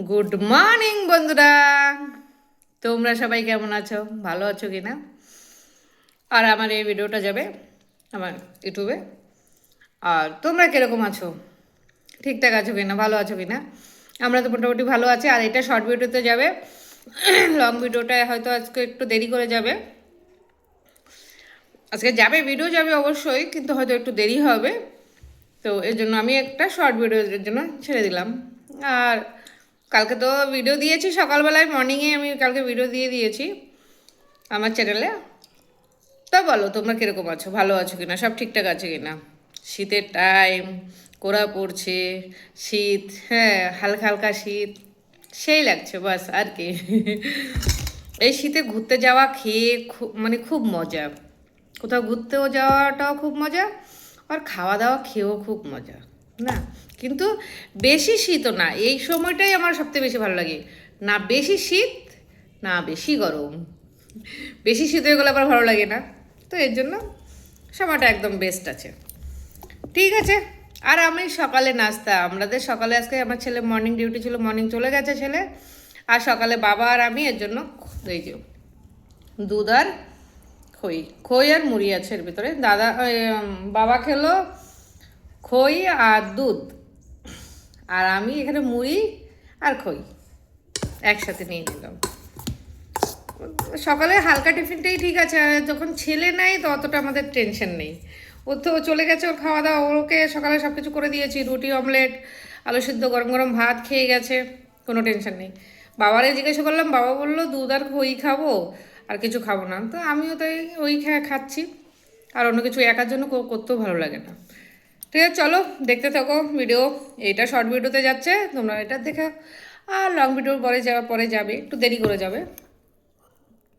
Good morning বন্ধুরা, তোমরা সবাই কেমন আছো? ভালো আছো কি না? আর আমার এই ভিডিওটা যাবে আমার ইউটিউবে। আর তোমরা কীরকম আছো? ঠিকঠাক আছো কি না, ভালো আছো কি না? আমরা তো মোটামুটি ভালো আছি। আর এটা শর্ট ভিডিওতে যাবে, লং ভিডিওটা হয়তো আজকে একটু দেরি করে যাবে। আজকে যাবে, ভিডিও যাবে অবশ্যই, কিন্তু হয়তো একটু দেরি হবে। তো এর জন্য আমি একটা শর্ট ভিডিওর জন্য ছেড়ে দিলাম। আর কালকে তো ভিডিও দিয়েছি সকালবেলায়, মর্নিংয়ে আমি কালকে ভিডিও দিয়ে দিয়েছি আমার চ্যানেলে। তা বলো তোমরা কীরকম আছো, ভালো আছো কিনা, সব ঠিকঠাক আছে কিনা? শীতের টাইম, কোরা পড়ছে, শীত, হ্যাঁ হালকা হালকা শীত, সেই লাগছে বাস আর কি। এই শীতে ঘুরতে যাওয়া, খেয়ে মানে খুব মজা। কোথাও ঘুরতেও যাওয়াটাও খুব মজা, আর খাওয়া দাওয়া খেয়েও খুব মজা না। কিন্তু বেশি শীতও না, এই সময়টাই আমার সবথেকে বেশি ভালো লাগে। না বেশি শীত, না বেশি গরম। বেশি শীত হয়ে গেলে আবার ভালো লাগে না। তো এর জন্য সময়টা একদম বেস্ট আছে। ঠিক আছে। আর আমি সকালে নাস্তা, আমাদের সকালে আজকে আমার ছেলে মর্নিং ডিউটি ছিল, মর্নিং চলে গেছে ছেলে। আর সকালে বাবা আর আমি এর জন্য এই যে দুধ আর খই, খই আর মুড়ি আছে এর ভিতরে। বাবা খেলো খই আর দুধ, আর আমি এখানে মুড়ি আর খই একসাথে নিয়ে নিলাম। সকালে হালকা টিফিনটাই ঠিক আছে। আর যখন ছেলে নেই তো অতটা আমাদের টেনশন নেই। ও তো চলে গেছে, ওর খাওয়া দাওয়া, ওকে সকালে সব কিছু করে দিয়েছি, রুটি অমলেট আলু সিদ্ধ গরম গরম ভাত খেয়ে গেছে, কোনো টেনশন নেই। বাবারে জিজ্ঞাসা করলাম, বাবা বললো দুধ আর খই খাবো, আর কিছু খাবো না। তো আমিও তাই ওই খাচ্ছি। আর অন্য কিছু একার জন্য করতেও ভালো লাগে না। ঠিক আছে, চলো দেখতে থাকো ভিডিও। এইটা শর্ট ভিডিওতে যাচ্ছে, তোমরা এটা দেখো। আর লং ভিডিওর পরে যাবে, একটু দেরি করে যাবে।